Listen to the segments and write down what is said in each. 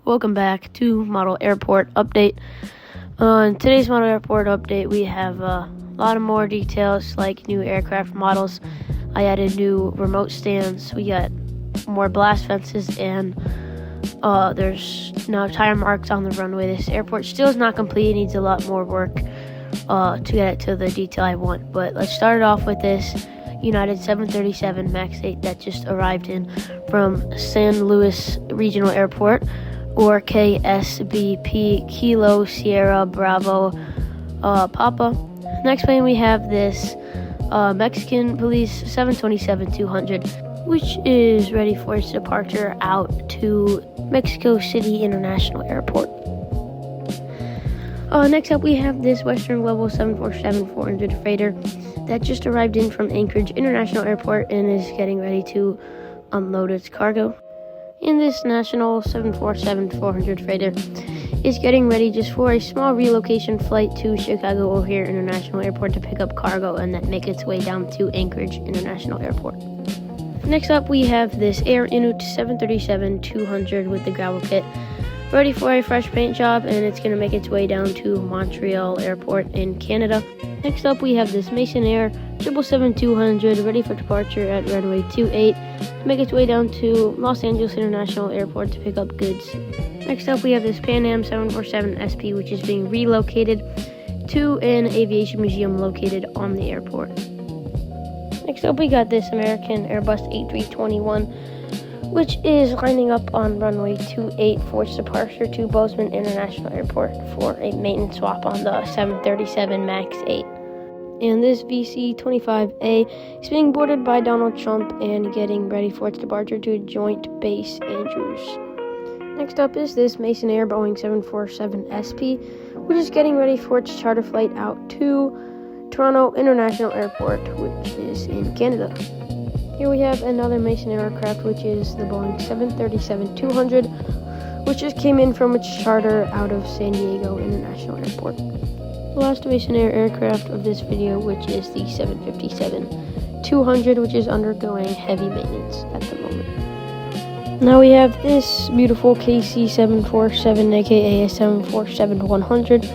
Welcome back to Model Airport Update. On today's Model Airport Update, we have a lot of more details like new aircraft models. I added new remote stands. We got more blast fences, and there's now tire marks on the runway. This airport still is not complete. It needs a lot more work to get it to the detail I want. But let's start it off with this United 737 MAX 8 that just arrived in from San Luis Regional Airport, or KSBP, Kilo Sierra Bravo Papa. Next plane we have this Mexican Police 727-200, which is ready for its departure out to Mexico City International Airport. Next up we have this Western Global 747-400 freighter that just arrived in from Anchorage International Airport and is getting ready to unload its cargo. And this National 747-400 freighter is getting ready just for a small relocation flight to Chicago O'Hare International Airport to pick up cargo and then make its way down to Anchorage International Airport. Next up we have this Air Inut 737-200 with the gravel kit, ready for a fresh paint job, and it's going to make its way down to Montreal Airport in Canada. Next up we have this Mason Air 777-200 ready for departure at runway 28 to make its way down to Los Angeles International Airport to pick up goods. Next up we have this Pan Am 747 SP, which is being relocated to an aviation museum located on the airport. Next up we got this American Airbus A321, which is lining up on runway 28 for its departure to Bozeman International Airport for a maintenance swap on the 737 MAX 8. And this VC-25A is being boarded by Donald Trump and getting ready for its departure to Joint Base Andrews. Next up is this Mason Air Boeing 747 SP, which is getting ready for its charter flight out to Toronto International Airport, which is in Canada. Here we have another Mason aircraft, which is the Boeing 737-200, which just came in from its charter out of San Diego International Airport. The last Mason Air aircraft of this video, which is the 757-200, which is undergoing heavy maintenance at the moment. Now we have this beautiful KC-747, aka 747-100,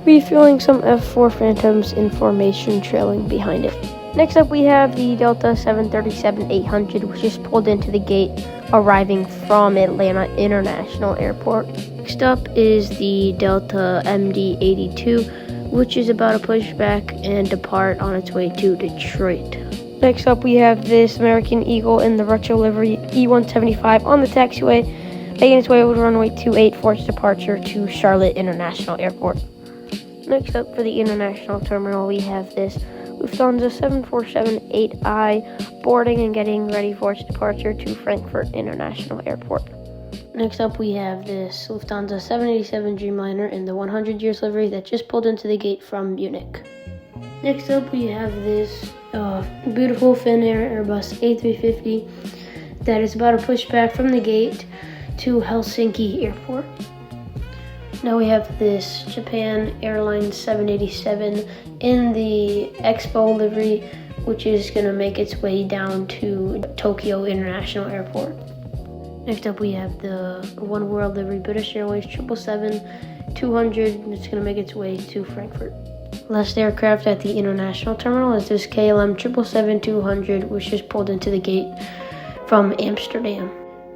refueling some F-4 Phantoms in formation trailing behind it. Next up we have the Delta 737-800, which is pulled into the gate arriving from Atlanta International Airport. Next up is the Delta MD-82, which is about to push back and depart on its way to Detroit. Next up we have this American Eagle in the retro livery E-175 on the taxiway, making its way over runway 28 for its departure to Charlotte International Airport. Next up for the international terminal we have this Lufthansa 747-8I boarding and getting ready for its departure to Frankfurt International Airport. Next up we have this Lufthansa 787 Dreamliner in the 100 years livery that just pulled into the gate from Munich. Next up we have this beautiful Finnair Airbus A350 that is about to push back from the gate to Helsinki Airport. Now we have this Japan Airlines 787 in the Expo livery, which is going to make its way down to Tokyo International Airport. Next up we have the One World livery British Airways 777-200, it's going to make its way to Frankfurt. Last aircraft at the international terminal is this KLM 777-200, which just pulled into the gate from Amsterdam.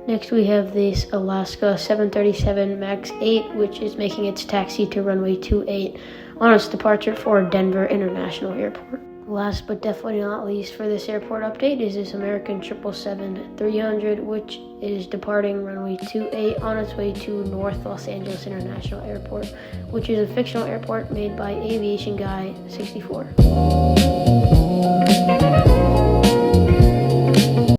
Next we have this Alaska 737 MAX 8, which is making its taxi to runway 28 on its departure for Denver International Airport. Last but definitely not least for this airport update is this American 777-300, which is departing runway 28 on its way to North Los Angeles International Airport, which is a fictional airport made by Aviation Guy 64.